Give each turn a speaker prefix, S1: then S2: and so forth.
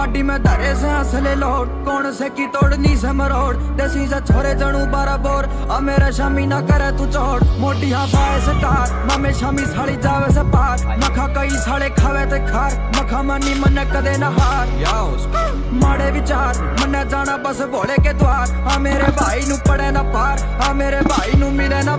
S1: गाड़ी में धरे से हंसले लोड कौन से की तोड़नी से मरोड़ देसी से छोरे जनू बारा बोर अब मेरे शामी ना करे तू चोड़ मोटी हाँ पाए से तार ममे शामी साड़ी जावे से पार मखा कई साड़े खावे ते खार मखा मनी मने कदे ना हार माड़े विचार मने जाना बस भोले के द्वार हाँ मेरे भाई नू पड़े ना पार हाँ मेरे भाई नू मिले ना